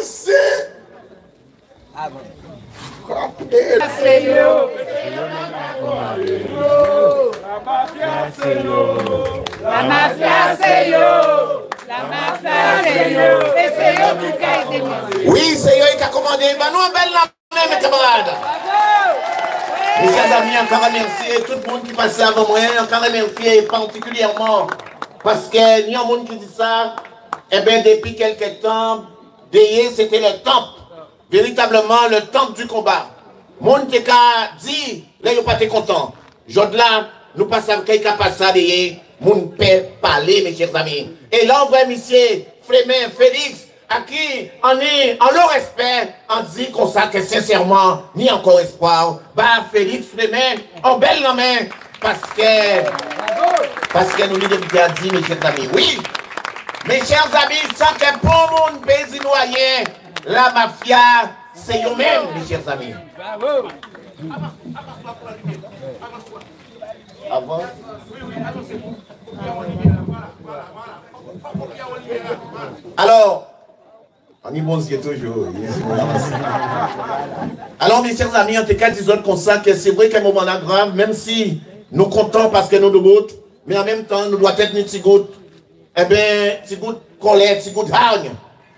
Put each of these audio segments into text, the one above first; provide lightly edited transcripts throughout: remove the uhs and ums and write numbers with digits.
c'est... C'est yo. La mafia, c'est yo. La mafia, c'est yo. Et c'est yo qui a été mis. Oui, c'est yo qui a commandé. Ben nous, belle la main, mes camarades. Mes chers amis, encore remercier tout le monde qui passait avant moi. Encore remercier particulièrement parce que n'y a un monde qui dit ça. Eh bien, depuis quelques temps, d'ailleurs, c'était le temple. Véritablement, le temple du combat. Monde qui a dit, là, il n'a pas été content. Jodla, nous passons quelqu'un qui a passé d'ailleurs. Moun peut parler, mes chers amis. Et là, on voit monsieur Frémin Félix, à qui on est en leur respect, on dit qu'on sait que sincèrement, ni encore espoir. Bah, Félix Frémin, en belle la main, parce que nous lui devons dire, mes chers amis. Oui, mes chers amis, sans que pour mon pays noyen, la mafia, c'est eux-mêmes, mes chers amis. Bravo. Avant. Alors, on y bon toujours. Alors, mes chers amis, en tout cas, disons comme ça que c'est vrai qu'à un moment là grave, même si nous comptons parce que nous nous gouttes, mais en même temps, nous doit être une petite goutte, eh bien, petite goutte colère, petite goutte hargne,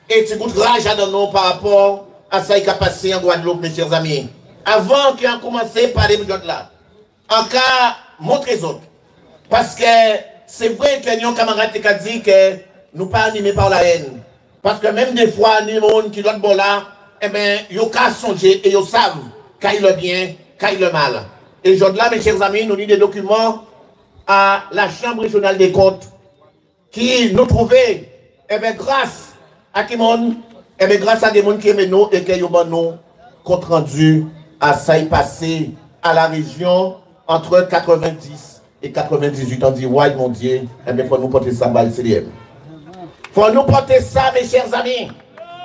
et petite goutte rage à nous par rapport à ça qui a passé en Guadeloupe, mes chers amis. Avant qu'on ait commencé à parler de là, en cas, montrez les autres. Parce que c'est vrai que nos camarades qui dit que nous ne sommes pas animés par la haine. Parce que même des fois, les gens qui sont là, eh bien, ils ont qu'à songer et ils savent quand il le bien, quand il le mal. Et aujourd'hui, mes chers amis, nous lisons des documents à la Chambre régionale des comptes qui nous trouvaient, eh bien, grâce à qui monde, eh bien, grâce à des gens qui aiment nous et qui ont nous compte rendu à ça y passé à la région entre 90 et 98, on dit, ouais, mon Dieu, eh bien, il faut nous porter ça à l'CDM. Il faut nous porter ça, mes chers amis.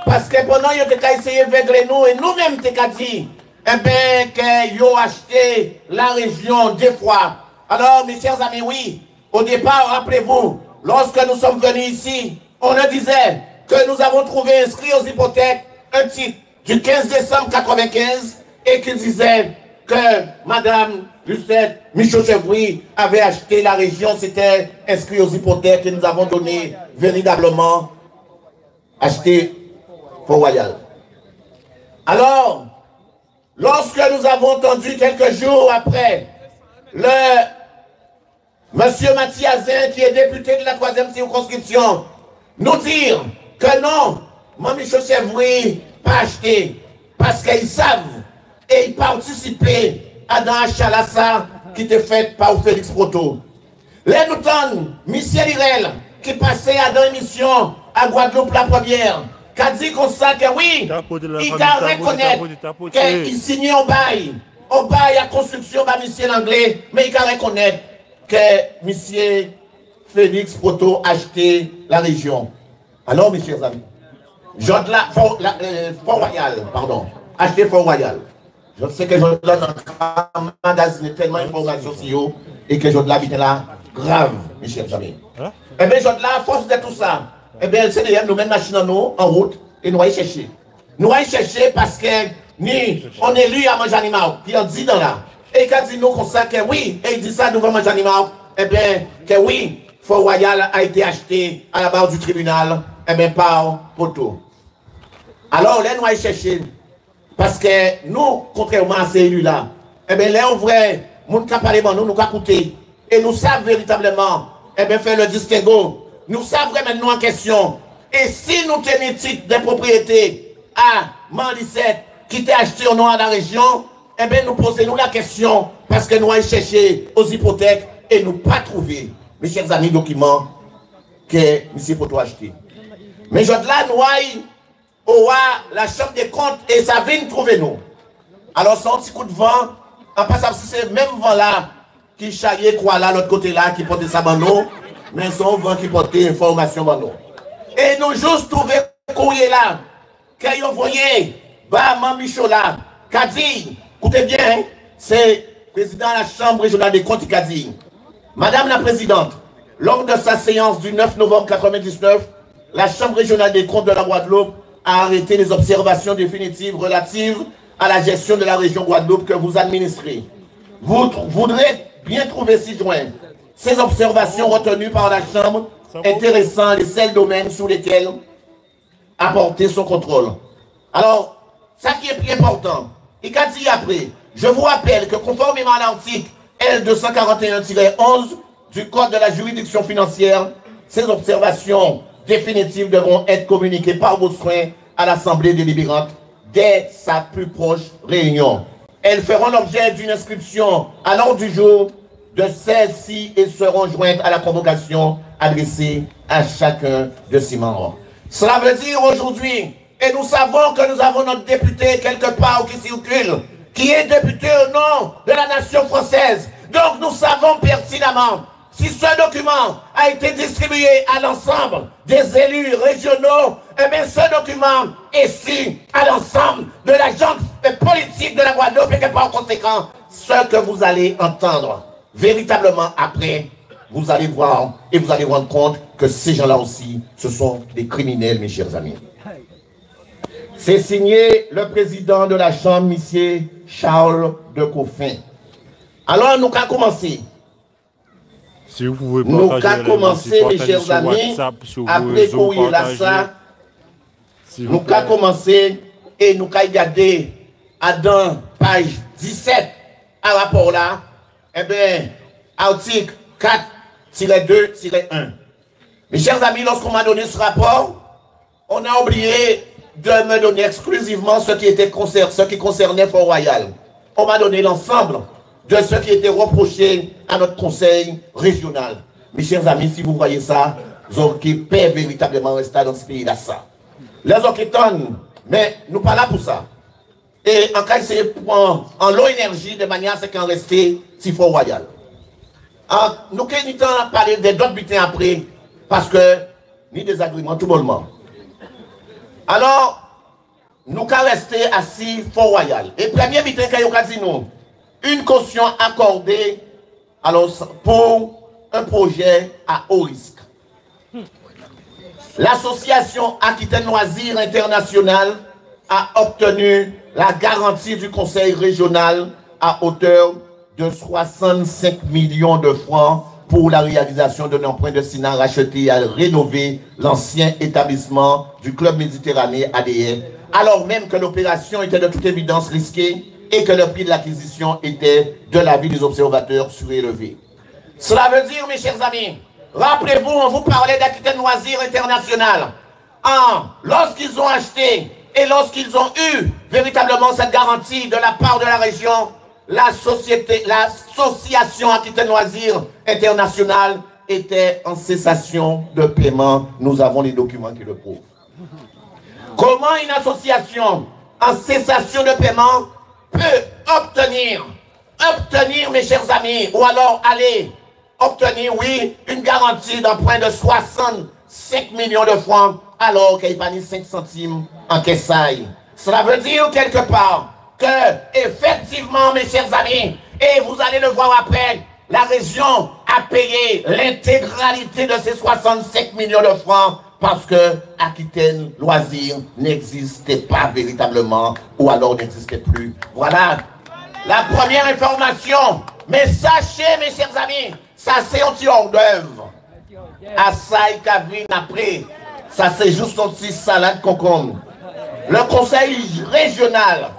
Parce que pendant que nous avons essayé de régler nous, et nous-mêmes, nous avons dit, eh bien, qu'ils ont acheté la région deux fois. Alors, mes chers amis, oui, au départ, rappelez-vous, lorsque nous sommes venus ici, on nous disait que nous avons trouvé inscrit aux hypothèques un titre du 15 décembre 1995 et qui disait que Madame Lucette Michaud-Chevry avait acheté la région, c'était inscrit aux hypothèques et nous avons donné véritablement acheté Fort-Royal. Alors, lorsque nous avons entendu quelques jours après le monsieur Mathiazin, qui est député de la 3e circonscription, nous dire que non, Mme Michaud-Chevry pas acheté parce qu'ils savent et ils participaient à dans Chalassa qui était fait par Félix Proto. Les nous Michel Irel, qui passait à dans émission à Guadeloupe la première, qui a dit comme ça que oui, il a reconnaître qu'il signait un bail à construction par Michel Anglais, mais il a reconnaître que Michel Félix Proto a acheté la région. Alors, mes chers amis, Fort-Royal, pardon, acheté Fort-Royal. Je sais que je donne un magazine tellement d'informations sur eux et que je dois habiter là grave, mes chers amis. Eh bien, je dois, à force de tout ça, eh bien, le CDM nous met machine en route et nous allons chercher. Nous allons chercher parce que nous, on est élu à manger animal, puis on dit dans là. Et quand dit nous comme ça que oui, et il dit ça, nous allons manger animal, eh bien, que oui, Fort-Royal a été acheté à la barre du tribunal, eh bien, par Poto. Alors, là, nous allons chercher. Parce que nous, contrairement à ces élus-là, eh bien, là, en vrai, nous qui parlé nous nous écouter. Et nous savons véritablement, eh bien, faire le distinguo. Nous savons maintenant en question. Et si nous tenons titre de propriété à Mandicette, qui était acheté au nom de la région, eh bien, nous posons la question, parce que nous allons chercher aux hypothèques et nous pas trouver, mes chers amis, documents que M. Poto a acheté. Mais je là, nous allons la chambre des comptes et ça vient trouver nous. Alors, c'est un petit coup de vent, en passant, c'est le même vent là qui charriait quoi là, l'autre côté là, qui portait ça dans nous, mais c'est un vent qui portait information dans nous. Et nous juste trouvé courrier là, qu'ils ont envoyé, bah, Mme Michaud là, qui a dit, écoutez bien, hein, c'est le président de la Chambre régionale des comptes qui a dit, Madame la Présidente, lors de sa séance du 9 novembre 1999, la Chambre régionale des comptes de la Guadeloupe à arrêter les observations définitives relatives à la gestion de la région Guadeloupe que vous administrez. Vous voudrez bien trouver ci-joint ces observations retenues par la Chambre intéressant les seuls domaines sur lesquels apporter son contrôle. Alors, ça qui est plus important, et qu'a dit après, je vous rappelle que conformément à l'article L241-11 du Code de la juridiction financière, ces observations définitives devront être communiquées par vos soins à l'Assemblée délibérante dès sa plus proche réunion. Elles feront l'objet d'une inscription à l'ordre du jour de celles-ci et seront jointes à la convocation adressée à chacun de ses membres. Cela veut dire aujourd'hui, et nous savons que nous avons notre député quelque part qui circule, qui est député au nom de la nation française. Donc nous savons pertinemment, si ce document a été distribué à l'ensemble des élus régionaux, eh bien ce document est su à l'ensemble de la gente politique de la Guadeloupe et que par conséquent, ce que vous allez entendre véritablement après, vous allez voir et vous allez rendre compte que ces gens-là aussi, ce sont des criminels, mes chers amis. C'est signé le président de la Chambre, M. Charles de Coffin. Alors, nous allons commencer. Si vous pouvez nous allons commencer, mes chers amis, après qu'on y a ça, nous allons commencer et nous allons regarder dans page 17 à rapport là, eh bien, article 4-2-1. Mes chers amis, lorsqu'on m'a donné ce rapport, on a oublié de me donner exclusivement ce qui concernait Fort-Royal. On m'a donné l'ensemble de ce qui était reproché à notre conseil régional. Mes chers amis, si vous voyez ça, vous aurez véritablement rester dans ce pays-là ça. Les enquêtons, mais nous pas là pour ça. Et en cas de prendre en l'eau énergie de manière à ce qu'on reste si Fort-Royal. Nous avons parlé d'autres bulletins après, parce que ni des agréments tout bonnement. Alors, nous allons rester assis Fort-Royal. Et premier bulletin qu'il a dit nous, une caution accordée alors, pour un projet à haut risque. L'association Aquitaine Loisirs International a obtenu la garantie du conseil régional à hauteur de 65 millions de francs pour la réalisation d'un emprunt de Sina racheté à rénover l'ancien établissement du Club Méditerranée ADR, alors même que l'opération était de toute évidence risquée et que le prix de l'acquisition était, de l'avis des observateurs, surélevé. Cela veut dire, mes chers amis, rappelez-vous, on vous parlait d'Aquitaine Loisirs International. Lorsqu'ils ont acheté et lorsqu'ils ont eu véritablement cette garantie de la part de la région, l'association Aquitaine Loisirs International était en cessation de paiement. Nous avons les documents qui le prouvent. Comment une association en cessation de paiement peut obtenir, mes chers amis, ou alors aller obtenir, oui, une garantie d'emprunt de 65 millions de francs, alors qu'il n'y a pas ni 5 centimes en caissaille. Cela veut dire quelque part que, effectivement, mes chers amis, et vous allez le voir après, la région a payé l'intégralité de ces 65 millions de francs parce que Aquitaine Loisirs n'existait pas véritablement ou alors n'existait plus. Voilà la première information. Mais sachez, mes chers amis, ça c'est un petit hors d'œuvre. À ça, il après, ça c'est juste un petit salade concombre. Le conseil régional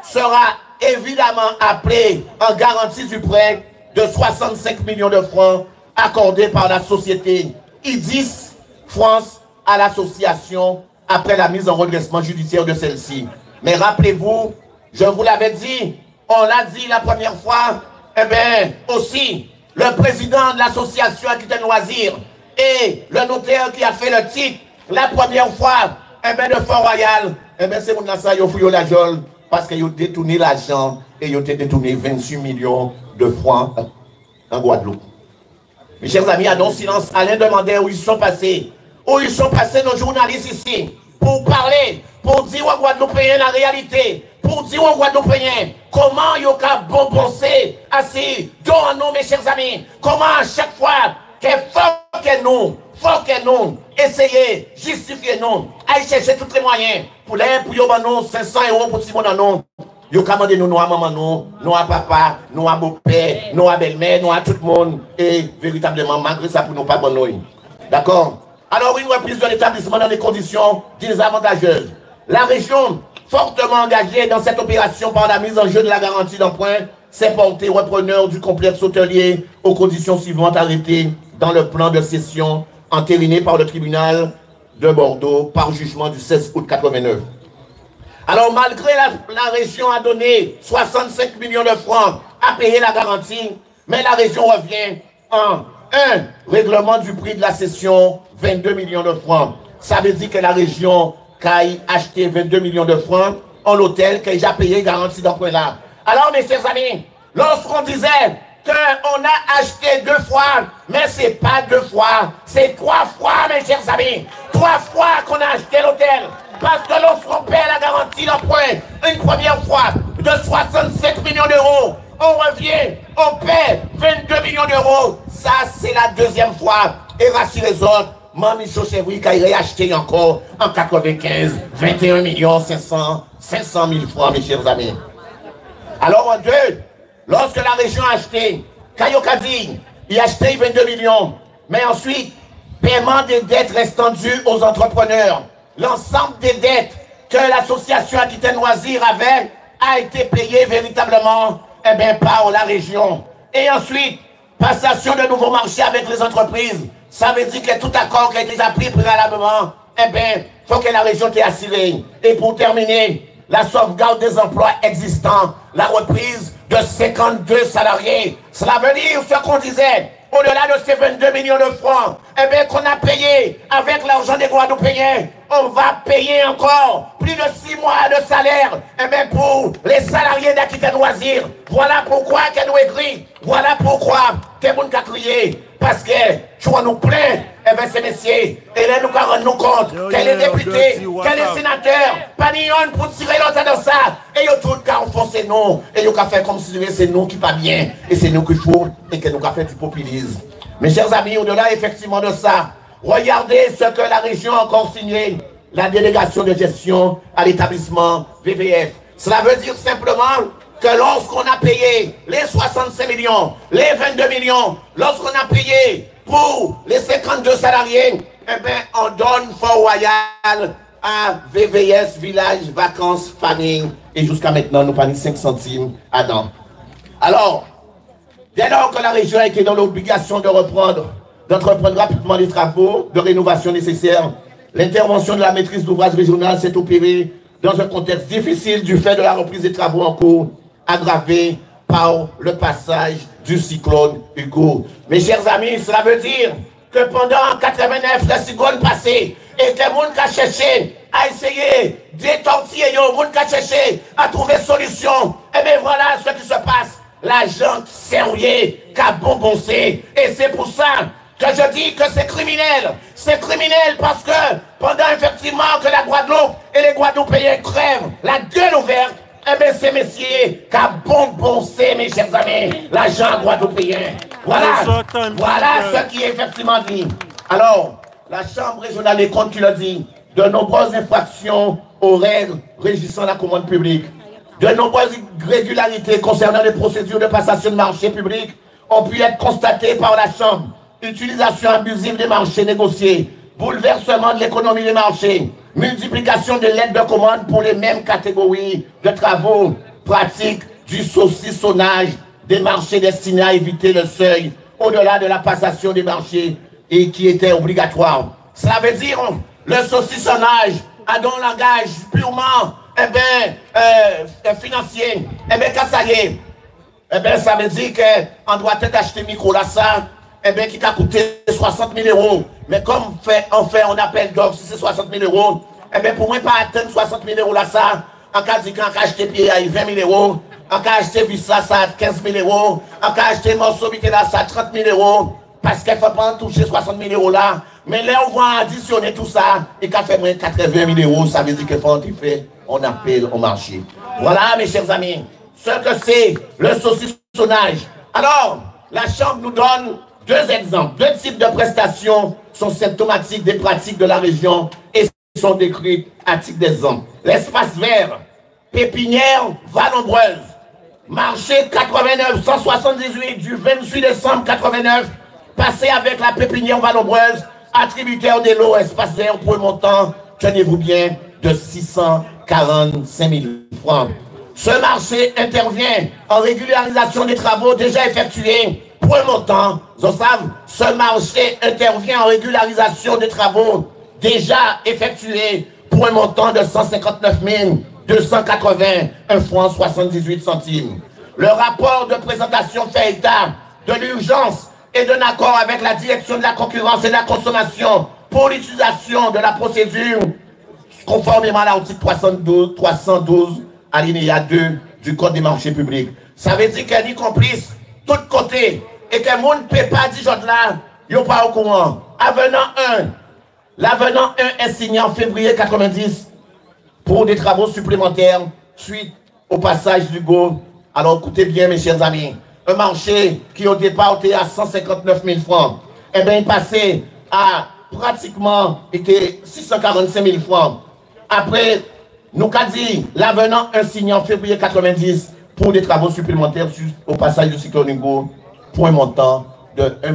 sera évidemment appelé en garantie du prêt de 65 millions de francs accordé par la société IDIS France à l'association après la mise en redressement judiciaire de celle-ci. Mais rappelez-vous, je vous l'avais dit, on l'a dit la première fois, eh bien aussi, le président de l'association Aquitaine Loisirs et le notaire qui a fait le titre la première fois, eh bien de Fort-Royal, eh bien c'est mon ça, ils ont fouillé la geôle parce qu'ils ont détourné l'argent et ils ont détourné 28 millions de francs en Guadeloupe. Mes chers amis, à donc silence, Alain demandait où ils sont passés. Où ils sont passés nos journalistes ici pour parler, pour dire aux Guadeloupéens la réalité, pour dire aux Guadeloupéens comment ils ont bonboncer assis devant nous, mes chers amis, comment à chaque fois qu'il faut que nous faut que nous essayions, justifier nous, aller chercher tous les moyens pour nous 500 € pour tout le monde. Yo commandé nous à maman, nous à papa, nous à beau-père, nous à belle-mère, nous à tout le monde. Et véritablement, malgré ça, pour nous pas bonnoyer. D'accord? Alors, une reprise de l'établissement dans des conditions désavantageuses. La région, fortement engagée dans cette opération par la mise en jeu de la garantie d'emprunt, s'est portée repreneur du complexe hôtelier aux conditions suivantes arrêtées dans le plan de cession entériné par le tribunal de Bordeaux par jugement du 16 août 89. Alors, malgré la région a donné 65 millions de francs à payer la garantie, mais la région revient en règlement du prix de la cession, 22 millions de francs. Ça veut dire que la région a acheté 22 millions de francs en l'hôtel qui a déjà payé garantie d'emprunt là. Alors, mes chers amis, lorsqu'on disait qu'on a acheté 2 fois, mais c'est pas 2 fois, c'est 3 fois, mes chers amis. 3 fois qu'on a acheté l'hôtel. Parce que lorsqu'on paie la garantie d'emprunt une première fois de 67 millions d'euros, on revient, on paie 22 millions d'euros. Ça, c'est la deuxième fois. Et rassurez les autres, Mami Chauchevry qui a réacheté encore en 95, 21 millions 500 000 francs, mes chers amis. Alors, en deux, lorsque la région a acheté, Kayokadi, il a acheté 22 millions. Mais ensuite, paiement des dettes restant dues aux entrepreneurs. L'ensemble des dettes que l'association Aquitaine Loisirs avait a été payé véritablement par la région. Et ensuite, passation de nouveaux marchés avec les entreprises. Ça veut dire que tout accord qui a été pris préalablement, faut que la région soit assurée. Et pour terminer, la sauvegarde des emplois existants, la reprise de 52 salariés. Cela veut dire ce qu'on disait. Au-delà de ces 22 millions de francs, qu'on a payé avec l'argent des Guadeloupéens, on va payer encore plus de 6 mois de salaire pour les salariés d'Aquitaine Loisirs. Voilà pourquoi qu'elle nous écrit. Voilà pourquoi t'es bon qu'à crier. Parce que tu vas nous plaindre, ces messieurs, et là nous rendons nous compte qu'elle est députée, qu'elle est sénateur, pas ni on pour tirer l'autre dans ça. Et yo tout cas enfoncer nous, et yo qu'à faire comme si c'est nous qui pas bien, et c'est nous qui faut, et que nous qu'à faire du populisme. Mes chers amis, au-delà effectivement de ça, regardez ce que la région a encore signé, la délégation de gestion à l'établissement VVF. Cela veut dire simplement que lorsqu'on a payé les 65 millions, les 22 millions, lorsqu'on a payé pour les 52 salariés, on donne Fort Royal à VVS, Village, Vacances, Famille, et jusqu'à maintenant, nous prenons 5 centimes à dents. Alors, dès lors que la région a été dans l'obligation d'entreprendre rapidement les travaux de rénovation nécessaires, l'intervention de la maîtrise d'ouvrage régionale s'est opérée dans un contexte difficile du fait de la reprise des travaux en cours, aggravé par le passage du cyclone Hugo. Mes chers amis, cela veut dire que pendant 89, le cyclone passé, et que les gens qui ont cherché à essayer d'étortiller, les gens qui ont cherché à trouver solution, et bien voilà ce qui se passe. La gente sérieuse qui a bonbonsé. Et c'est pour ça que je dis que c'est criminel. C'est criminel parce que pendant effectivement que la Guadeloupe et les Guadeloupéens crèvent la gueule ouverte, eh bien, ces messieurs qui a bonbonsé, mes chers amis, l'argent guadeloupéen. Voilà ce qui est effectivement dit. Alors, la Chambre régionale des comptes qui l'a dit, de nombreuses infractions aux règles régissant la commande publique, de nombreuses irrégularités concernant les procédures de passation de marché public ont pu être constatées par la Chambre. Utilisation abusive des marchés négociés, bouleversement de l'économie des marchés, multiplication de lettres de commande pour les mêmes catégories de travaux, pratique du saucissonnage des marchés destinés à éviter le seuil au-delà de la passation des marchés et qui était obligatoire. Cela veut dire le saucissonnage a un langage purement financier. Quand ça y est, ça veut dire qu'on doit peut-être acheter micro là ça. Qui t'a coûté 60 000 €. Mais comme on appelle d'offre, si c'est 60 000 €, pour moi, pas atteindre 60 000 € là, ça, en cas dit qu'on a acheté pied à 20 000 €, en cas acheté vis là, ça, 15 000 €, en cas acheté morceau là, ça, 30 000 €, parce qu'il ne faut pas toucher 60 000 € là. Mais là, on va additionner tout ça, et qu'à fait moins 80 000 €, ça veut dire que faut on appelle au marché. Voilà, mes chers amis, ce que c'est le saucissonnage. Alors, la Chambre nous donne 2 exemples, 2 types de prestations sont symptomatiques des pratiques de la région et sont décrites à titre d'exemple. L'espace vert, pépinière Vallombreuse, marché 89 178 du 28 décembre 89, passé avec la pépinière Vallombreuse, attributaire des lots espace vert pour un montant, tenez-vous bien, de 645 000 francs. Ce marché intervient en régularisation des travaux déjà effectués pour un montant. Vous savez, ce marché intervient en régularisation des travaux déjà effectués pour un montant de 159 281 francs 78 centimes. Le rapport de présentation fait état de l'urgence et d'un accord avec la direction de la concurrence et de la consommation pour l'utilisation de la procédure conformément à l'article 312 alinéa 2 du Code des marchés publics. Ça veut dire qu'elle y complice tout côté et que le monde ne peut pas dire là, ils sont pas au courant. L'avenant 1 est signé en février 90 pour des travaux supplémentaires suite au passage du GO. Alors écoutez bien mes chers amis, un marché qui au départ était à 159 000 francs, eh bien il passait à pratiquement 645 000 francs. Après, nous avons dit l'avenant un signé en février 90 pour des travaux supplémentaires au passage du cyclone Hugo pour un montant de 1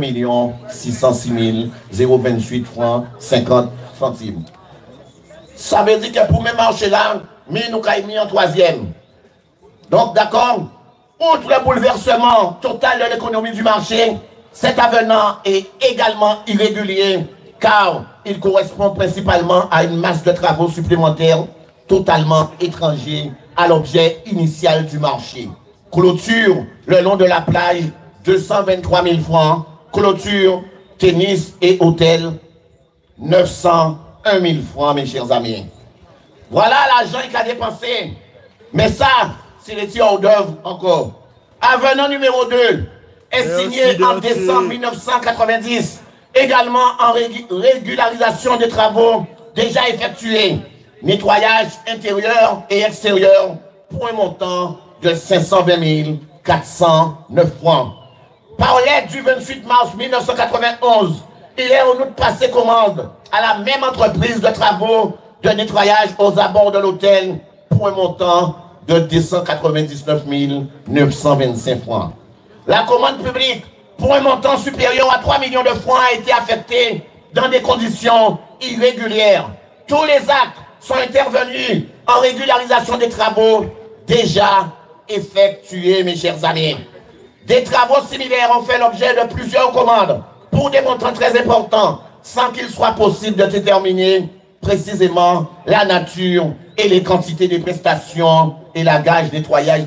606 028 francs 50 centimes. Ça veut dire que pour mes marchés là, nous avons mis en troisième. Donc d'accord, outre le bouleversement total de l'économie du marché, cet avenant est également irrégulier car il correspond principalement à une masse de travaux supplémentaires totalement étrangers à l'objet initial du marché. Clôture le long de la plage, 223 000 francs. Clôture, tennis et hôtel, 901 000 francs, mes chers amis. Voilà l'argent qu'il a dépensé. Mais ça, c'est les tirs hors d'œuvre encore. Avenant numéro 2 est signé en décembre 1990, également en régularisation des travaux déjà effectués. Nettoyage intérieur et extérieur pour un montant de 520 409 francs. Par lettre du 28 mars 1991, il est en outre passé commande à la même entreprise de travaux de nettoyage aux abords de l'hôtel pour un montant de 299 925 francs. La commande publique pour un montant supérieur à 3 millions de francs a été affectée dans des conditions irrégulières. Tous les actes sont intervenus en régularisation des travaux déjà effectués, mes chers amis. Des travaux similaires ont fait l'objet de plusieurs commandes pour des montants très importants, sans qu'il soit possible de déterminer précisément la nature et les quantités des prestations, élagage, nettoyage,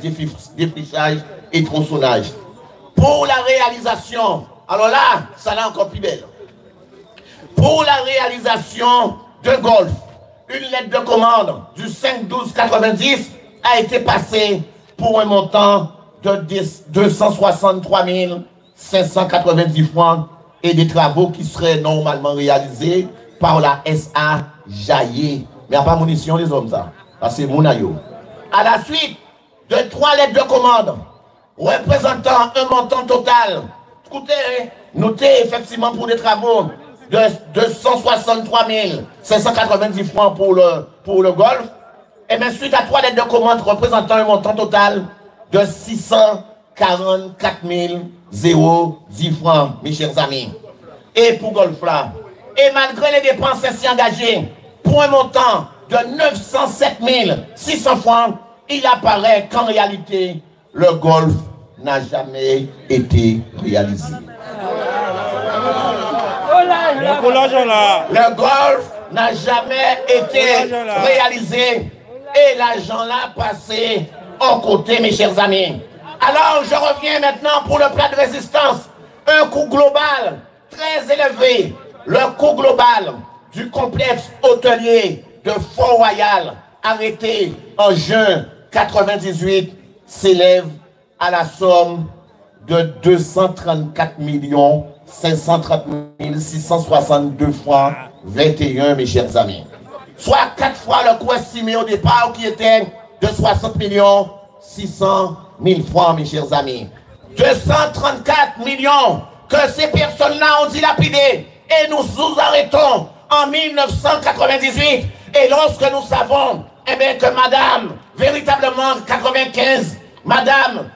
défrichage et tronçonnage. Pour la réalisation, alors là, ça l'a encore plus belle. Pour la réalisation de golf, une lettre de commande du 5-12-90 a été passée pour un montant de 263 590 francs et des travaux qui seraient normalement réalisés par la SA Jaillé. Mais il n'y a pas munition les hommes, ça. C'est Mounayo. À la suite de 3 lettres de commande représentant un montant total, écoutez, notez effectivement pour des travaux de 263 590 francs pour le golf, et bien suite à 3 lettres de commande représentant un montant total de 644 010 francs, mes chers amis. Et pour golf là, et malgré les dépenses ainsi engagées, pour un montant de 907 600 francs, il apparaît qu'en réalité, le golf n'a jamais été réalisé. Le golf n'a jamais été réalisé et l'argent là passé en côté, mes chers amis. Alors, je reviens maintenant pour le plan de résistance. Un coût global très élevé. Le coût global du complexe hôtelier de Fort-Royal, arrêté en juin 98, s'élève à la somme de 234 530 662 francs 21, mes chers amis. Soit 4 fois le coût estimé au départ qui était de 60 600 000 francs, mes chers amis. 234 millions que ces personnes-là ont dilapidés et nous nous arrêtons en 1998. Et lorsque nous savons eh bien, que madame, véritablement 95, madame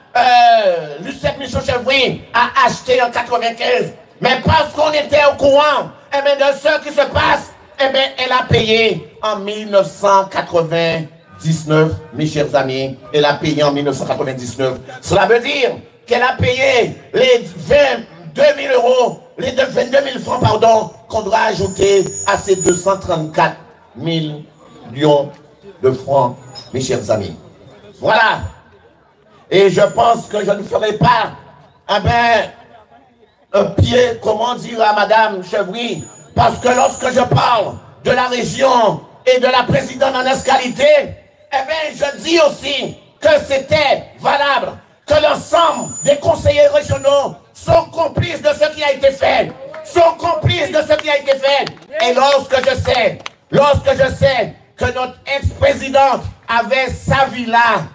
Lucette Michaud-Chevry a acheté en 95, mais parce qu'on était au courant eh bien, de ce qui se passe, eh bien, elle a payé en 1999, mes chers amis. Elle a payé en 1999. Cela veut dire qu'elle a payé les 22 000 euros, les 22 000 francs, pardon, qu'on doit ajouter à ces 234 millions de francs, mes chers amis. Voilà. Et je pense que je ne ferai pas eh bien, un pied, comment dire à madame Chevry, parce que lorsque je parle de la région et de la présidente en escalité, eh bien, je dis aussi que c'était valable, que l'ensemble des conseillers régionaux sont complices de ce qui a été fait, sont complices de ce qui a été fait. Et lorsque je sais que notre ex-présidente avait sa villa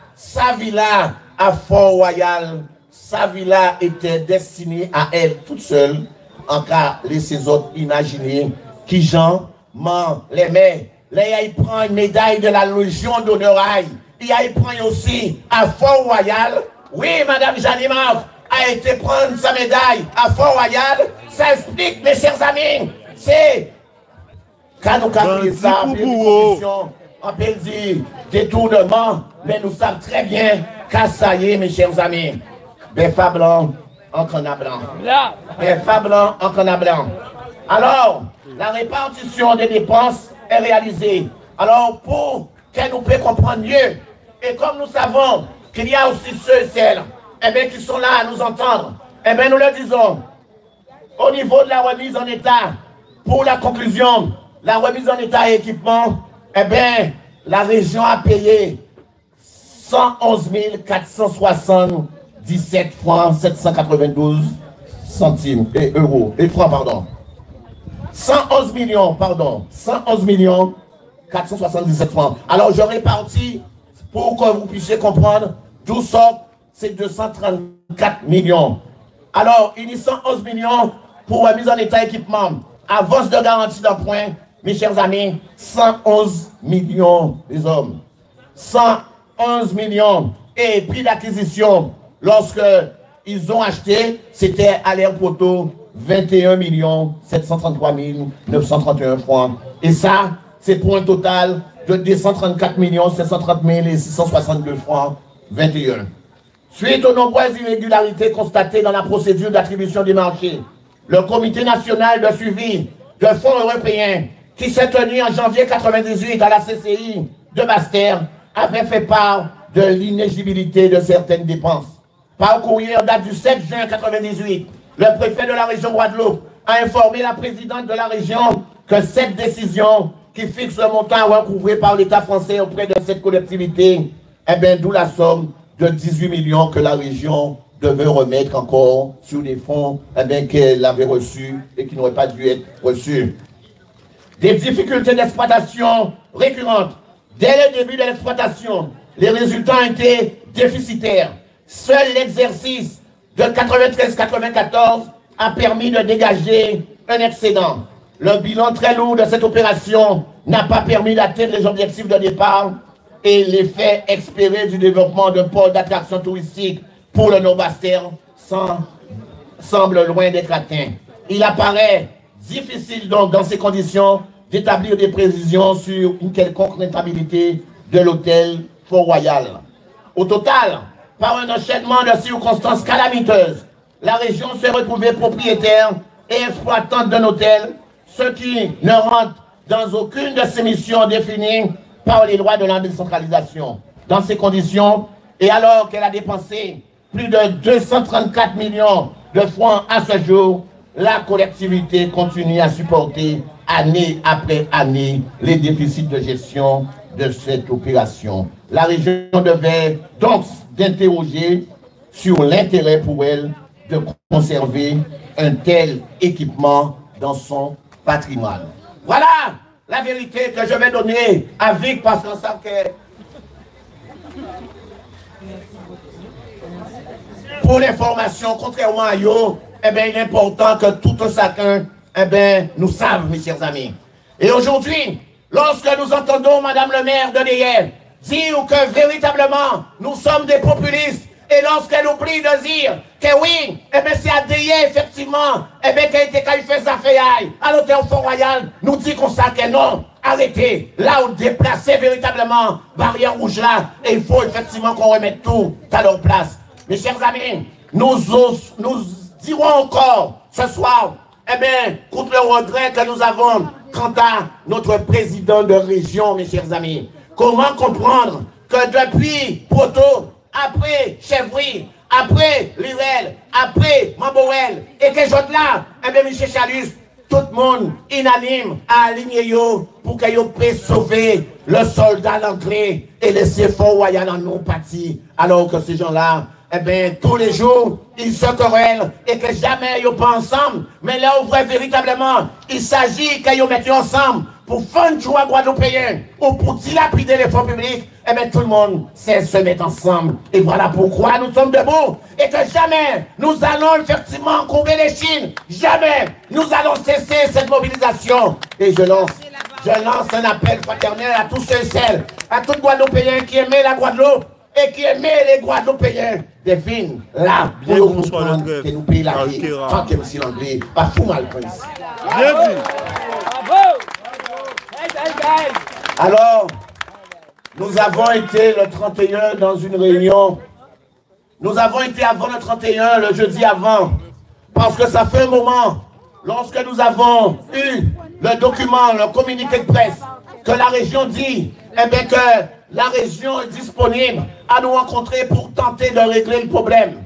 à Fort-Royal, sa villa était destinée à elle toute seule, en cas laisser autres imaginer qui Jean l'aimait. Là, il prend une médaille de la Légion d'honneur. Il prend aussi à Fort-Royal. Oui, madame Janimar a été prendre sa médaille à Fort-Royal. Ça explique, mes chers amis, c'est quand nous captons ça, on peut dire détournement, mais nous savons très bien qu'à ça y est, mes chers amis. Béfa blanc, en canard blanc. Béfa blanc, en canard blanc. Alors, la répartition des dépenses est réalisée. Alors, pour qu'elle nous puisse comprendre mieux, et comme nous savons qu'il y a aussi ceux et celles eh bien, qui sont là à nous entendre, eh bien, nous le disons, au niveau de la remise en état, pour la conclusion, la remise en état et équipement, eh bien, la région a payé 111 477 francs 792 centimes et euros, et francs, pardon. 111 millions 477 francs. Alors, je répartis pour que vous puissiez comprendre d'où sortent ces 234 millions. Alors, il y a 111 millions pour la mise en état équipement. Avance de garantie d'emprunt, mes chers amis, 111 millions les hommes. 111 millions. Et puis l'acquisition, lorsque ils ont acheté, c'était à l'air poteau 21 733 931 francs. Et ça, c'est pour un total de 234 730 662 francs 21. Suite aux nombreuses irrégularités constatées dans la procédure d'attribution des marchés, le Comité national de suivi de fonds européens qui s'est tenu en janvier 1998 à la CCI de Basse-Terre avait fait part de l'inéligibilité de certaines dépenses. Par courrier en date du 7 juin 1998, le préfet de la région Guadeloupe a informé la présidente de la région que cette décision qui fixe le montant recouvré par l'État français auprès de cette collectivité, eh bien, d'où la somme de 18 millions que la région devait remettre encore sur des fonds eh bien, qu'elle avait reçus et qui n'auraient pas dû être reçus. Des difficultés d'exploitation récurrentes. Dès le début de l'exploitation, les résultats ont été déficitaires. Seul l'exercice de 93-94 a permis de dégager un excédent. Le bilan très lourd de cette opération n'a pas permis d'atteindre les objectifs de départ et l'effet espéré du développement d'un pôle d'attraction touristique pour le Nord-Basse-Terre semble loin d'être atteint. Il apparaît difficile donc dans ces conditions d'établir des prévisions sur une quelconque rentabilité de l'hôtel Fort-Royal. Au total, par un enchaînement de circonstances calamiteuses, la région s'est retrouvée propriétaire et exploitante d'un hôtel, ce qui ne rentre dans aucune de ses missions définies par les lois de la décentralisation. Dans ces conditions, et alors qu'elle a dépensé plus de 234 millions de francs à ce jour, la collectivité continue à supporter année après année les déficits de gestion de cette opération. La région devait donc s'interroger sur l'intérêt pour elle de conserver un tel équipement dans son patrimoine. Voilà la vérité que je vais donner à Vic parce qu'on sait que pour l'information, contrairement à Yo, eh bien, il est important que tout un chacun eh bien, nous savons, mes chers amis. Et aujourd'hui, lorsque nous entendons Madame le maire de Deyève dire que véritablement, nous sommes des populistes, et lorsqu'elle oublie de dire que oui, eh bien, c'est à Deyève, effectivement, eh bien, qu'elle était quand il fait sa faille à l'hôtel Fort-Royal, nous dit qu'on sait que non, arrêtez, là où déplacer véritablement, barrière rouge là, et il faut effectivement qu'on remette tout à leur place. Mes chers amis, nous dirons encore ce soir, eh bien, contre le regret que nous avons quant à notre président de région, mes chers amis. Comment comprendre que depuis Proto, après Chevry, après Lirel, après Mamboel, et que j'autre là, eh bien, M. Chalus, tout le monde unanime à aligner yo pour qu'ils puissent sauver le soldat anglais et laisser Fort-Royal en non-parti. Alors que ces gens-là, eh bien, tous les jours, ils se querellent et que jamais ils pas ensemble. Mais là où véritablement, il s'agit qu'ils mettent ensemble pour faire une joie guadeloupéen ou pour dilapider les fonds publics. Eh bien, tout le monde sait se mettre ensemble. Et voilà pourquoi nous sommes debout. Et que jamais nous allons effectivement couvrir les Chines. Jamais nous allons cesser cette mobilisation. Et je lance un appel fraternel à tous ceux et celles, à tous les Guadeloupéens qui aimaient la Guadeloupe et qui aimaient les Guadeloupéens. Devine là, pour nous comprendre que nous payons la vie. Tant que M. Langlais, pas fou mal comme ici. Bien dit. Alors, nous avons été le 31 dans une réunion. Nous avons été avant le 31, le jeudi avant. Parce que ça fait un moment, lorsque nous avons eu le document, le communiqué de presse, que la région dit, eh bien que la région est disponible à nous rencontrer pour tenter de régler le problème.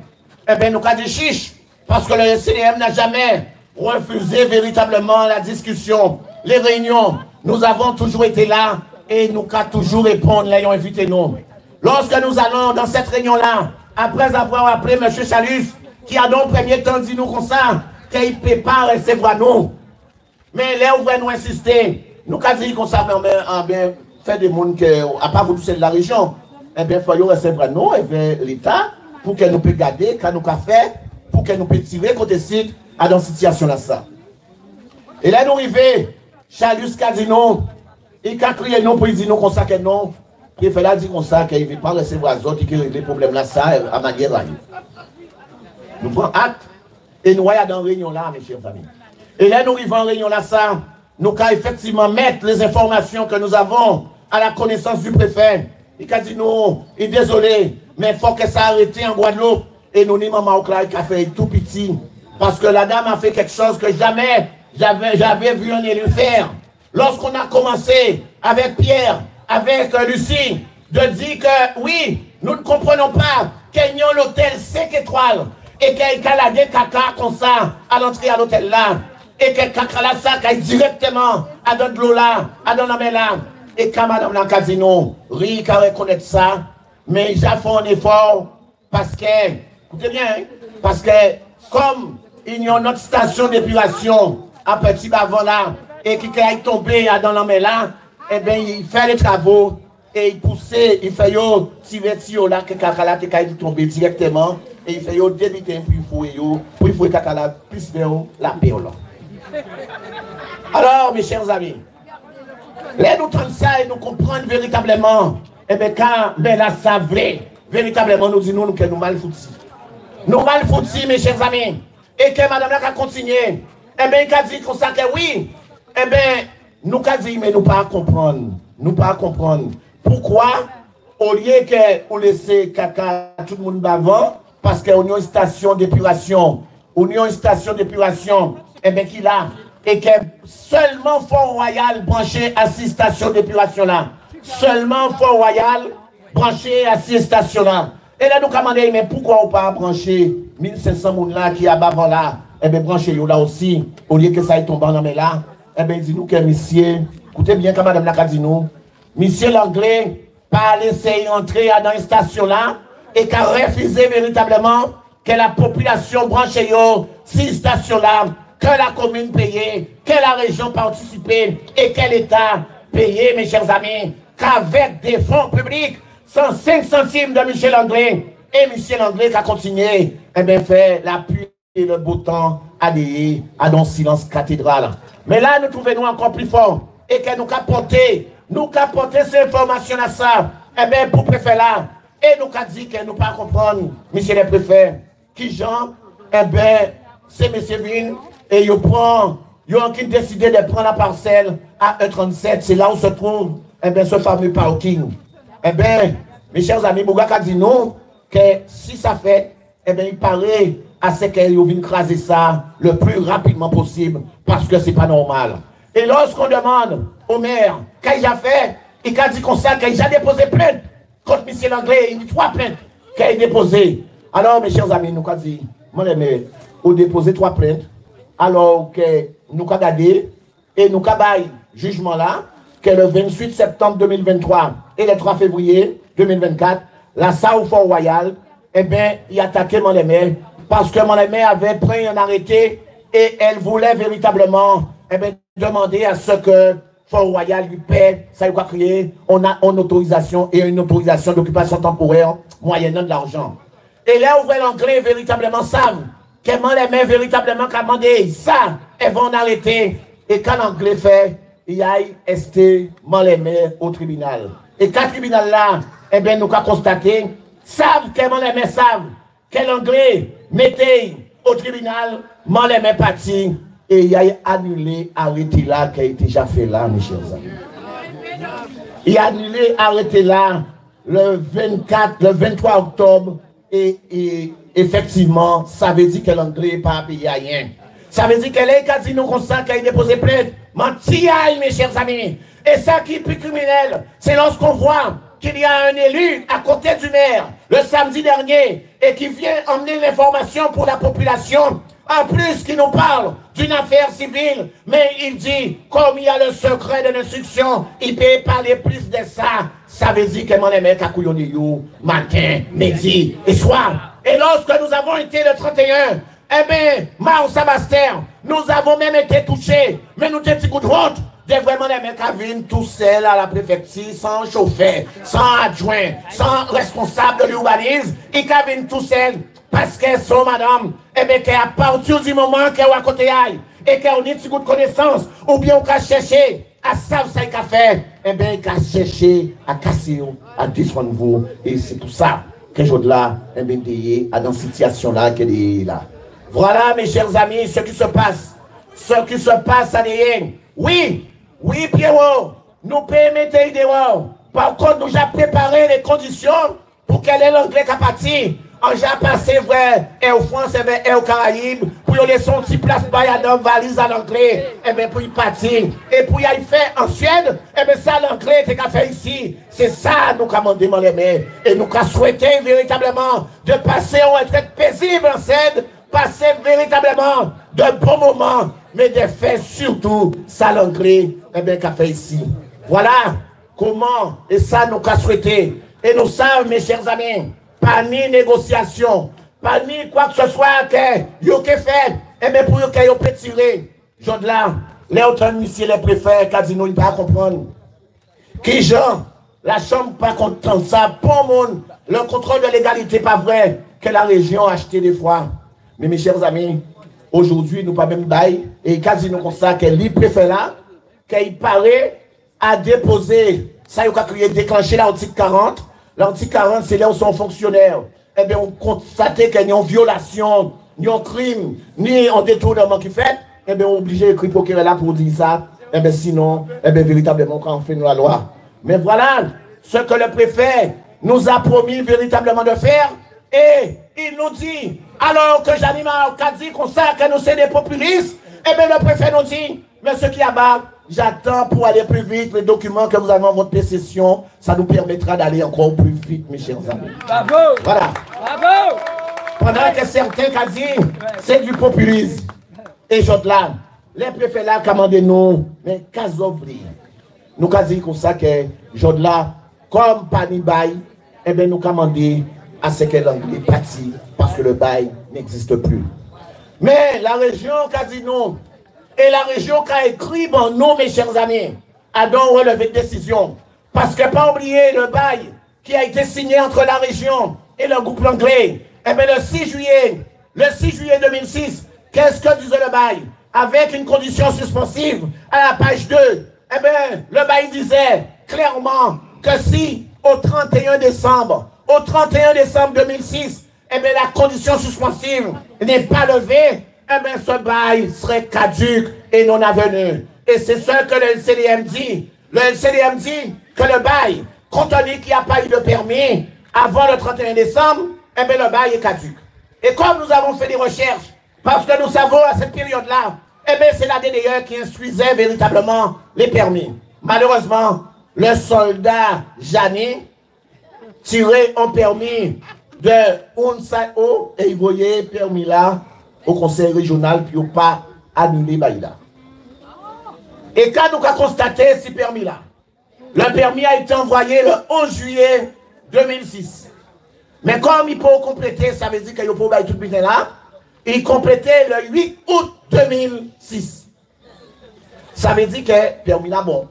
Eh bien, nous avons dit chiche, parce que le CDM n'a jamais refusé véritablement la discussion, les réunions. Nous avons toujours été là et nous avons toujours répondu, l'ayons invité nous. Lorsque nous allons dans cette réunion-là, après avoir appelé M. Chalus, qui a dans le premier temps dit nous comme ça, qu'il ne peut pas recevoir nous. Mais là, où nous insister, nous avons dit comme ça, mais fait des gens qui, à part vous tous de la région, eh bien, il faut recevoir nous, et bien l'État, pour que nous puissions garder, qu'on nous fait, pour que nous puissions tirer côté site à dans cette situation-là. Et là, nous arrivons. Chalus a dit non, il a crié non pour dire non comme ça que non, il fait là dire comme ça qu'il ne veut pas recevoir les autres et qu'il règle les problèmes là, ça, à manière là. Nous prenons acte et nous allons dans la réunion là, mes chers amis. Et là, nous arrivons en réunion là, ça, nous allons effectivement mettre les informations que nous avons à la connaissance du préfet. Il a dit non, il est désolé, mais il faut que ça arrête en Guadeloupe. Et nous, maman Oclair qui a fait tout petit, parce que la dame a fait quelque chose que jamais j'avais vu un élu faire. Lorsqu'on a commencé avec Pierre, avec Lucie, de dire que oui, nous ne comprenons pas qu'il y a l'hôtel 5 étoiles et qu'il y a des caca comme ça à l'entrée à l'hôtel là et que caca là ça qui directement à dans de l'eau là, à dans la mer là. Et quand madame la casino, rit qu'à reconnaître ça, mais j'ai fait un effort parce que, écoutez bien, hein, parce que comme il y a une autre station d'épuration à Petit Bavon là, et qui est tombé dans la mer là, eh bien, il fait les travaux, et il poussait, il fait yo, tirer là, que caca là, qui tombé directement, et il fait yo, débiter, puis il faut caca là, plus vers la paix là. Alors, mes chers amis, là, nous entendons ça et nous comprenons véritablement, eh bien, quand ben là, ça vrai, véritablement, nous disons que nous mal foutis. Nous mal foutis, mes chers amis, et que madame là, a continué. Eh bien, il a dit comme ça que oui. Eh bien, nous avons dit, mais nous pas comprendre. Nous pas comprendre. Pourquoi, au lieu que vous laissez caca tout le monde avant, parce qu'on a une station d'épuration, eh bien, qu'il a, et que seulement Fort-Royal branché à ces stations d'épuration là. Seulement Fort-Royal branché à ces stations là. Et là, nous demandons, mais pourquoi on pas brancher 1500 personnes là qui a bavant là? Eh bien, branchez-le là aussi, au lieu que ça ait tombé dans la là. Eh bien, dis-nous que monsieur, écoutez bien comme madame l'a dit nous, monsieur l'anglais, pas laisser entrer dans une station là, et qu'a refusé véritablement que la population branchée ces stations là, que la commune payait, que la région participait, et que l'État payait, mes chers amis, qu'avec des fonds publics, 105 centimes de Michel Anglais, et Michel Anglais qui a continué, eh bien, fait l'appui et le beau temps adhérer à un silence cathédral. Mais là, nous trouvons encore plus fort et que nous capoter ces informations à ça, eh bien, pour préfet là, et nous avons dit que nous ne pas comprendre, monsieur le préfet, qui Jean, eh bien, c'est monsieur Vin, et ils ont décidé de prendre la parcelle à 1,37, c'est là où se trouve, eh bien, ce fameux parking. Eh bien, mes chers amis, Bougak a dit non, que si ça fait, eh bien, il paraît à ce qu'ils viennent craser ça le plus rapidement possible, parce que c'est pas normal. Et lorsqu'on demande au maire, qu'il a fait, il a dit comme ça, qu'il a déposé plainte contre M. Langlais, il dit 3 plaintes qu'il a déposées. Alors, mes chers amis, nous avons dit, mon ami, on a déposé 3 plaintes, alors que nous avons gardé, et nous avons jugement là, que le 28 septembre 2023 et le 3 février 2024, la Sao Fort Royal, eh bien, il a attaqué mon ami, parce que mon ami avait pris un arrêté et elle voulait véritablement, eh bien, demander à ce que Fort Royal lui paie, ça lui a créé, on a une autorisation et une autorisation d'occupation temporaire moyennant de l'argent. Et là où l'anglais véritablement savent que mon ami véritablement commandé ça, elles vont arrêter. Et quand l'anglais fait, il y a resté mon ami au tribunal. Et quand le tribunal là, eh bien, nous avons constaté, savent que mon ami savent que l'anglais mettait au tribunal, mon ami parti. Et il a annulé, arrêté là, qui a été déjà fait là, mes chers amis. Il a annulé, arrêté là, le 23 octobre, et effectivement, ça veut dire que l'anglais n'est pas payé rien. Ça veut dire que les casinos comme ça, qui a déposé plainte, menti, mes chers amis. Et ça qui est plus criminel, c'est lorsqu'on voit qu'il y a un élu à côté du maire, le samedi dernier, et qui vient emmener l'information pour la population. En plus, qui nous parle d'une affaire civile, mais il dit, comme il y a le secret de l'instruction, il peut parler plus de ça. Ça veut dire que mon aimé Kakouyouni matin, midi et soir. Et lorsque nous avons été le 31, eh bien, Mao Sabastère, nous avons même été touchés, mais nous étions coup de route. De vraiment les mecs qui viennent tout seuls à la préfecture, sans chauffeur, sans adjoint, sans responsable de l'urbanisme, ils viennent tout seuls. Parce qu'elles sont, madame, eh bien, qu'à partir du moment qu'elles sont à côté aille, et qu'elles ont une petite connaissance, ou bien qu'elles cherché à savoir ça qu'elles fait, eh bien, qu'elles cherché à casser, à descendre vous. Et c'est pour ça que je là, eh bien, à dans cette situation-là, qu'elle est là. Voilà, mes chers amis, ce qui se passe. Ce qui se passe à l'Éen. Oui, Pierrot, nous pouvons mettre dehors. Par contre, nous avons préparé les conditions pour qu'elle ait l'anglais qui parti. On a passé vrai, et au France, et au Caraïbes, pour y laisser son petit place dans valise à l'anglais, et bien pour y partir. Et pour y aller faire en Suède, et bien ça l'anglais, c'est qu'à faire ici. C'est ça nous avons demandé, les mains. Et nous avons souhaité véritablement de passer en retraite paisible en Suède, passer véritablement de bons moments, mais de faire surtout ça l'anglais, et bien qu'a fait ici. Voilà comment, et ça nous avons souhaité. Et nous savons, mes chers amis, pas ni négociation, pas ni quoi que ce soit que vous avez fait, et bien pour vous que vous pouvez tirer. Je dis là, les autres monsieur les préfets, Casino, ils ne peuvent pas comprendre. Qui Jean, la chambre pas content ça, pour monde, le contrôle de l'égalité pas vrai, que la région a acheté des fois. Mais mes chers amis, aujourd'hui, nous pas même bail, et Casino comme ça, que les préfets là, qu'il paraît à déposer, ça il a déclenché l'article 40. L'article 40, c'est là où sont fonctionnaires. Eh bien, on constate qu'il y a une violation, ni un crime, ni un détournement qui fait. Eh bien, on est obligé d'écrire procureur là pour dire ça. Eh bien, sinon, eh bien, véritablement, quand on fait la loi. Mais voilà ce que le préfet nous a promis véritablement de faire. Et il nous dit, alors que j'anime à dit comme ça, que nous sommes des populistes, eh bien, le préfet nous dit, mais ce qui a bas, j'attends pour aller plus vite les documents que vous avez en votre possession. Ça nous permettra d'aller encore plus vite, mes chers amis. Bravo! Voilà. Bravo! Pendant que certains ont dit, c'est du populisme. Et j'autre là, les préfets là commandent nous, mais qu'est-ce nous avons dit comme ça que j'autre là, comme Pani Bail, eh bien nous commandons à ce que l'anglais parti parce que le bail n'existe plus. Mais la région a dit non. Et la région qui a écrit, bon, nous, mes chers amis, a donc relevé de décision. Parce que, pas oublier le bail qui a été signé entre la région et le groupe anglais. Eh bien, le 6 juillet 2006, Qu'est-ce que disait le bail? Avec une condition suspensive, à la page 2, eh bien, le bail disait clairement que si, au 31 décembre 2006, eh bien, la condition suspensive n'est pas levée, eh bien, ce bail serait caduc et non avenu. Et c'est ce que le LCDM dit. Le LCDM dit que le bail, compte tenu qu'il n'y a pas eu de permis avant le 31 décembre, eh bien, le bail est caduc. Et comme nous avons fait des recherches, parce que nous savons à cette période-là, eh bien, c'est la DDE qui instruisait véritablement les permis. Malheureusement, le soldat Jani tirait un permis de Unsao et il voyait permis là au conseil régional puis pas annulé Baïda. Et quand nous avons constaté ce permis-là, le permis a été envoyé le 11 juillet 2006. Mais comme il peut compléter, ça veut dire qu'il peut bailler tout le là, il complétait le 8 août 2006. Ça veut dire que permis là bon.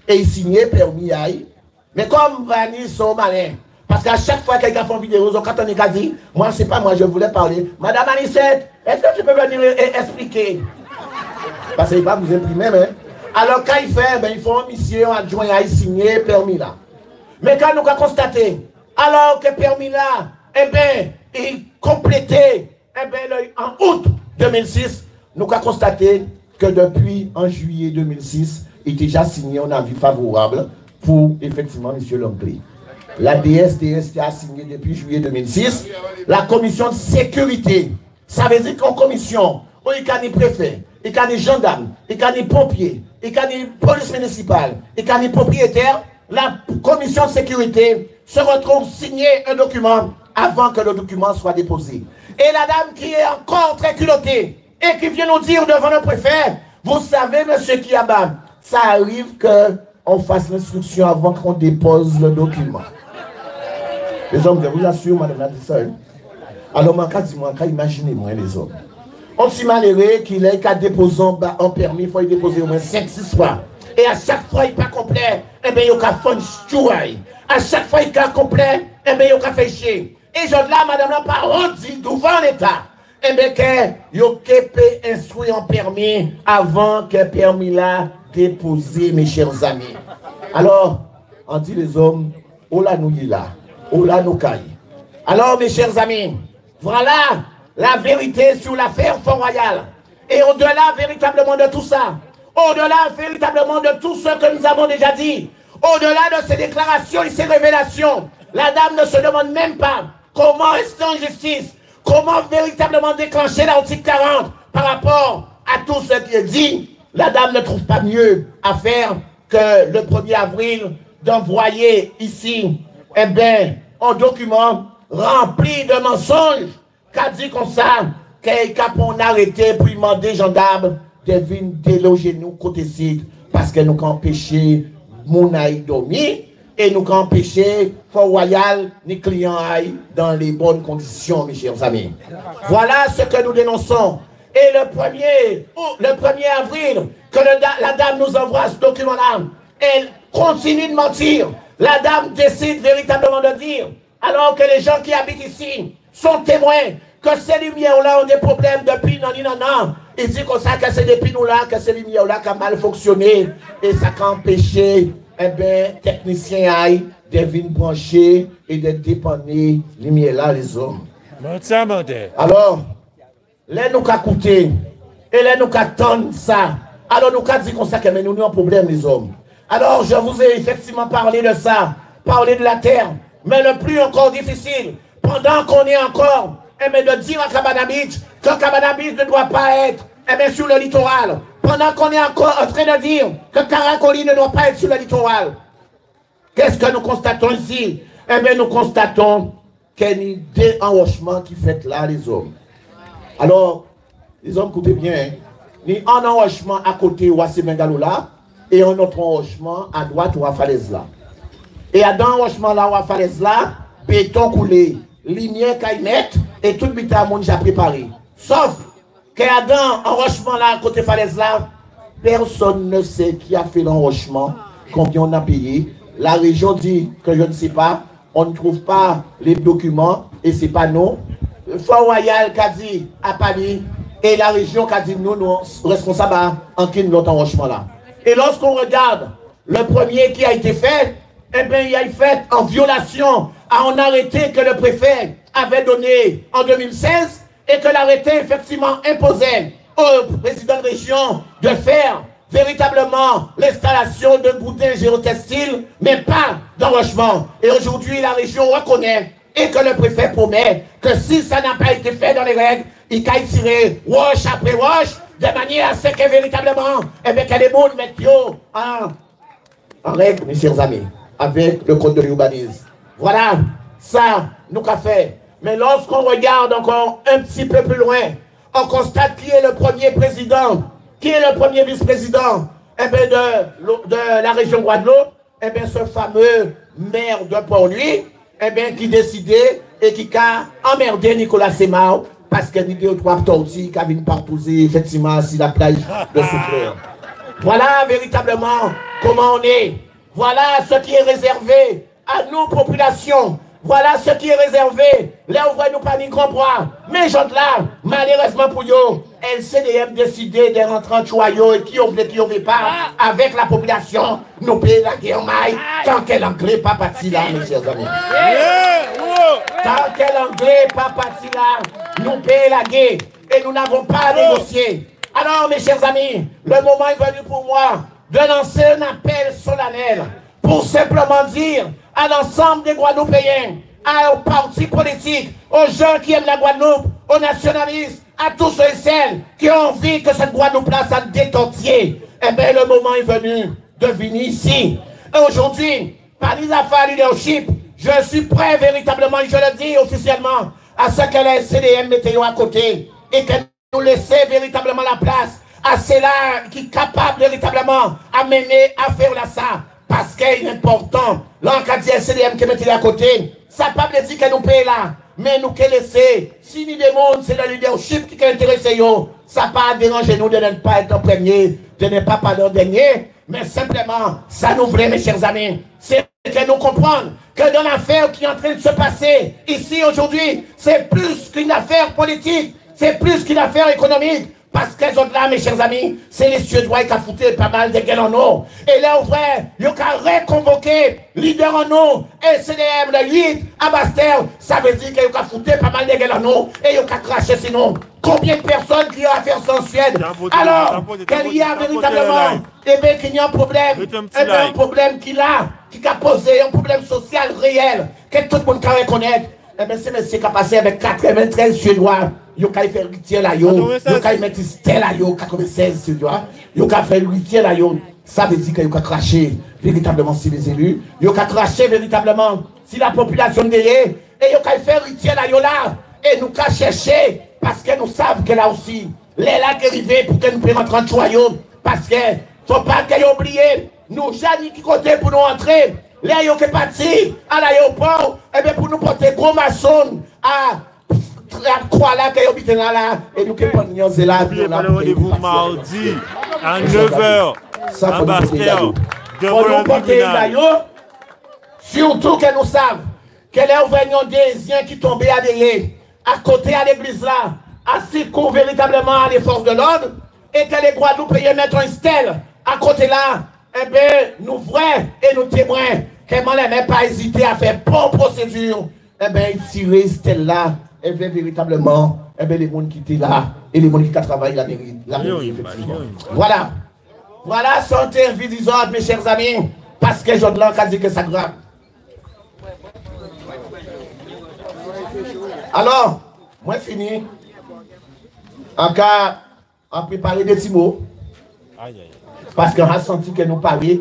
Et il signait permis aïe. Mais comme Vanny sont malins, parce qu'à chaque fois que quelqu'un fait une vidéo, quand on est dit, moi c'est pas moi, je voulais parler. Madame Anicette, est-ce que tu peux venir expliquer? Parce qu'il ne va pas vous imprimer, mais. Alors quand il fait, ben, il faut un mission adjoint à signer permis là. Mais quand nous avons constaté, alors que permis là, eh bien, il complétait, eh bien, en août 2006, nous avons constaté que depuis en juillet 2006, il était déjà signé un avis favorable pour effectivement M. Langlais. La DSTS qui a signé depuis juillet 2006, la commission de sécurité, ça veut dire qu'en commission, il y a des préfets, il y a des gendarmes, il y a des pompiers, il y a des polices municipales, il y a des propriétaires, la commission de sécurité se retrouve signer un document avant que le document soit déposé. Et la dame qui est encore très culottée et qui vient nous dire devant le préfet, vous savez, monsieur Kiaba, ça arrive qu'on fasse l'instruction avant qu'on dépose le document. Les hommes, je vous assure, madame la seule. Alors, imaginez-moi les hommes. On s'imagine qu'il est qu'à déposer un permis, il faut y déposer au moins 5-6 fois. Et à chaque fois, il n'est pas complet, eh bien, il y a fait un chouaille. À chaque fois, il n'est pas complet, eh bien, il y a fait chier. Et je là, madame la parole dit devant l'État, eh bien, qu'il y a instruire un permis avant que le permis là déposé, mes chers amis. Alors, on dit les hommes, oh là nous y là, oh là nous caille. Alors, mes chers amis, voilà la vérité sur l'affaire Fort-Royal. Et au-delà véritablement de tout ça, au-delà véritablement de tout ce que nous avons déjà dit, au-delà de ces déclarations et ces révélations, la dame ne se demande même pas comment rester en justice, comment véritablement déclencher l'article 40 par rapport à tout ce qui est dit. La dame ne trouve pas mieux à faire que le 1er avril d'envoyer ici, eh bien, un document rempli de mensonges qu'a dit comme ça, qu'on a arrêté pour demander gendarme de venir déloger nous côté site parce que nous avons empêché mon aïe dormir et nous avons empêché Fort-Royal ni client aïe dans les bonnes conditions, mes chers amis. Voilà ce que nous dénonçons. Et le 1er avril, que la dame nous envoie ce document-là, elle continue de mentir. La dame décide véritablement de dire, alors que les gens qui habitent ici sont témoins que ces lumières-là ont des problèmes depuis non. Il dit comme ça que c'est depuis nous-là, que ces lumières-là qui ont mal fonctionné et ça a empêché, eh bien, techniciens aillent de venir brancher et de dépanner les lumières-là, les hommes. Alors, là nous avons coûté et là nous avons ça. Alors nous avons dit comme ça que nous avons un problème, les hommes. Alors je vous ai effectivement parlé de ça, parlé de la terre, mais le plus encore difficile, pendant qu'on est encore, eh bien, de dire à Cabana Beach que Cabana Beach ne doit pas être, eh bien, sur le littoral. Pendant qu'on est encore en train de dire que Caracoli ne doit pas être sur le littoral. Qu'est-ce que nous constatons ici? Eh bien, nous constatons qu'il y a des déhanchements qui fait là, les hommes. Alors, les hommes, écoutez bien, hein? Il y a un enrochement à côté où c'est Bengalo là, et un autre enrochement à droite où à Falaise là. Et à dans enrochement là où à Falaise là, béton coulé, lumière qu'ils mettent, et tout le bita monde déjà préparé. Sauf qu'il y a dans enrochement là à côté Falaise là, personne ne sait qui a fait l'enrochement, combien on a payé. La région dit que je ne sais pas, on ne trouve pas les documents, et c'est pas nous. Fort-Royal qui a dit à Paris, Et la région qui a dit nous responsables en qui nous enrochement là. Et lorsqu'on regarde le premier qui a été fait, eh bien, il a été fait en violation à un arrêté que le préfet avait donné en 2016 et que l'arrêté effectivement imposait au président de région de faire véritablement l'installation de boudins géotextiles, mais pas d'enrochement. Et aujourd'hui, la région reconnaît et que le préfet promet que si ça n'a pas été fait dans les règles, il va tirer roche après roche, de manière à ce que véritablement, eh bien, que les mondes mettent en règle, mes chers amis, avec le code de l'urbanisme. Voilà, ça, nous qu'a fait. Mais lorsqu'on regarde encore un petit peu plus loin, on constate qui est le premier président, qui est le premier vice-président eh bien, de la région Guadeloupe, eh bien, ce fameux maire de Port-Louis, eh bien, qui décidait et qui a emmerdé Nicolas Semao parce qu'il y a deux ou trois tortilles qui viennent partouzer effectivement sur la plage de Souffleur. Voilà véritablement comment on est. Voilà ce qui est réservé à nos populations. Voilà ce qui est réservé. Là, on voit nous pas ni grand bras. Mais gens là, malheureusement pour eux, LCDM décidé de rentrer en choyau et qui on veut pas, avec la population, nous payons la guerre maille, tant qu'elle anglais pas parti là, mes chers amis. Tant qu'elle anglais pas parti là, nous payons la guerre et nous n'avons pas à négocier. Alors, mes chers amis, le moment est venu pour moi de lancer un appel solennel pour simplement dire à l'ensemble des Guadeloupéens, aux partis politiques, aux gens qui aiment la Guadeloupe, aux nationalistes, à tous ceux et celles qui ont envie que cette Guadeloupe-là soit détortillée. Eh bien, le moment est venu de venir ici. Et aujourd'hui, par les affaires leadership, je suis prêt véritablement, je le dis officiellement, à ce que la CDM mette à côté et que nous laissons véritablement la place à ceux-là qui sont capables véritablement à mener, à faire là ça. Parce qu'il est important, l'encadré SDM qui met à côté, ça ne pas dire que nous payons là, mais nous qui laisser, si nous demandons, c'est le leadership qui est intéressé, ça ne pas déranger nous de ne pas être en premier, de ne pas parler en dernier, mais simplement, ça nous voulait, mes chers amis, c'est que nous comprenons que dans l'affaire qui est en train de se passer ici aujourd'hui, c'est plus qu'une affaire politique, c'est plus qu'une affaire économique. Parce que les autres là, mes chers amis, c'est les Suédois qui ont foutu pas mal de gueules en eau. Et là, au vrai, ils ont reconvoqué leader en eau, LCDM, le 8, à Bastel. Ça veut dire qu'ils ont foutu pas mal de gueules en eau et ils ont craché sinon. Combien de personnes qui ont affaire sans Suède? Alors, qu'il y a véritablement, eh bien, qu'il y a un problème, eh bien, un problème qu'il a posé, un problème social réel, que tout le monde peut reconnaître. Eh bien, c'est monsieur qui a passé avec 93 Suédois. Ils ont fait ritier là, ils ont mis stèle là, 96 Suédois. Ils ont fait ritier là, ça veut dire qu'ils ont craché véritablement sur les élus. Ils ont craché véritablement sur la population derrière. Et ils ont fait ritier là, et nous avons cherché parce que nous savons que là aussi, les là qui arrivent pour que nous puissions rentrer en choyau. Parce que, faut pas qu'ils aient oublié, nous, Jani qui côté pour nous entrer. Là, ils sont partis à l'aéroport, et bien pour nous porter gros maçon à croix là, qu'ils habitent là, et nous qui prenons là. N'oubliez pas le rendez-vous mardi à 9h à Bastel, devant le tribunal. Surtout que nous savons que les ouvergnons des qui tombaient à derrière, à côté à l'église là, à secours véritablement à les forces de l'ordre, et que les Guadeloupéens mettent un stèle à côté là. Eh bien, nous vrais et nous témoins, comment les même pas hésité à faire bonne procédure, eh bien, tirer stèle là, et bien, véritablement, eh bien, les gens qui étaient là, et les gens qui travaillent la mairie, effectivement. Voilà. Voilà, santé, vie des autres, mes chers amis, parce que Jean Blanc a dit que ça grave. Alors, moi, fini. En cas, on préparer des petits mots. Parce qu'on a senti que nous parlions.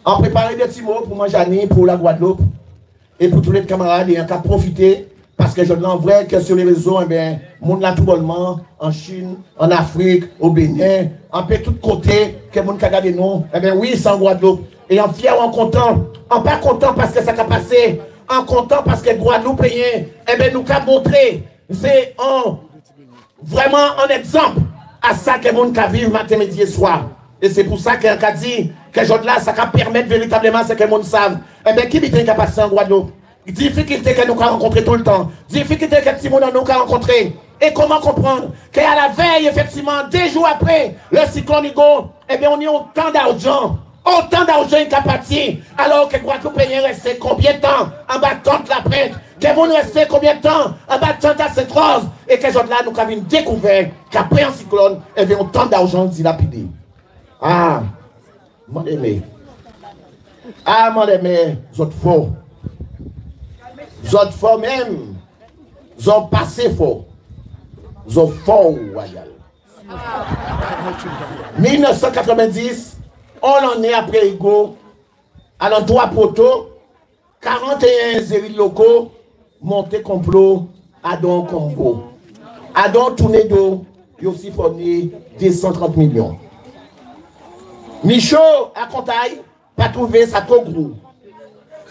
On préparait des petits mots pour moi, Jani, pour la Guadeloupe et pour tous les camarades et on a profité parce que je dis en vrai que sur les réseaux, eh bien, monde là tout bonnement, en Chine, en Afrique, au Bénin, un peu tout côté, que le monde a regardé nous, eh bien oui, c'est en Guadeloupe. Et en fier, en content, en pas content parce que ça a passé, en content parce que Guadeloupe, eh bien, nous avons montré, c'est vraiment un exemple à ça que le monde a vécu matin, midi et soir. Et c'est pour ça qu'on a dit que aujourd'hui là, ça va permettre véritablement ce que le monde savent. Eh bien, qui est passé en Guadeloupe? Difficulté que nous avons rencontré tout le temps. Difficulté que Timon nous avons rencontré. Et comment comprendre qu'à la veille, effectivement, 2 jours après le cyclone Hugo, eh bien, on y a autant d'argent est apparti, alors que Guadeloupe est resté combien de temps en battant la prête, que vous restez combien de temps en battant à cette rose, et que là, nous avons découvert qu'après un cyclone, il y avait autant d'argent dilapidé. Ah, mon aimé. Ah, mon aimé, vous êtes faux. Vous êtes faux même. Vous êtes passé faux. Vous êtes faux, royal. 1990, on en est après Hugo, à l'endroit poteaux, 41 élus locaux, monté complot, Adon Combo. Adon tourné d'eau, il aussi fourni 230 millions. Michaud, à Contaille, pas trouvé ça trop gros.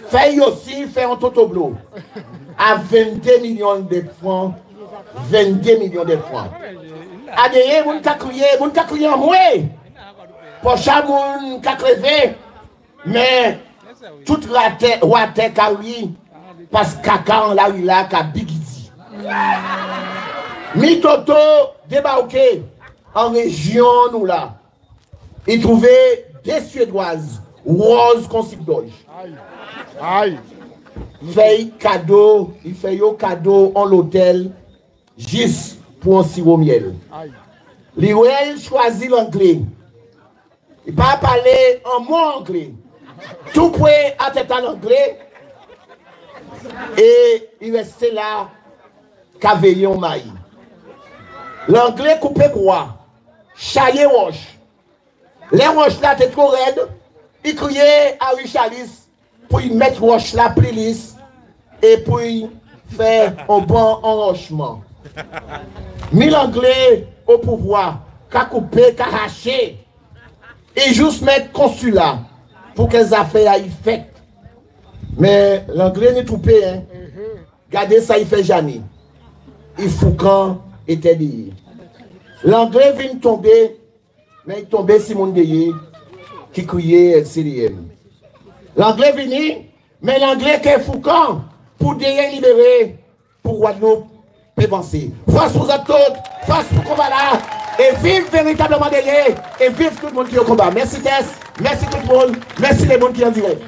Fait aussi, fait un totoblo, à 22 millions de francs, 22 millions de francs. Adéé, moun ka kriye en moué. Pocha moun ka crevé. Mais, tout rate kawi, parce que kaka en la wila ka bigidi. Mi toto débarqué en région nous là. Il trouvait des Suédoises, Rose Consigdoge. Aïe. Il fait cadeau en l'hôtel, juste pour un sirop miel. Il choisit l'anglais. Il ne parle pas en mot anglais. Tout prêt à tête en anglais. Et il restait là, qu'à veiller en maïs. L'anglais coupé quoi? Chaillé roche. Les roches là étaient trop raides. Il criait à Richalis pour y mettre roche là plus lisse et pour y faire un bon enrochement. Mis l'anglais au pouvoir, qu'a coupé, qu'a haché, et juste mettre consulat pour que les affaires aillent faites. Mais l'anglais n'est tout payé. Hein. Regardez ça, il fait jamais. Il faut quand était dit. L'anglais vient tomber, mais il tombait Simon Deyé qui criait CDM. L'anglais vient, mais l'anglais qui est Foucan pour Deyé libérer, pour Guadeloupe, penser. Face pour eux tous, face pour combat là, et vive véritablement Deyé, et vive tout le monde qui est au combat. Merci Tess, merci tout le monde, merci les gens qui en direct.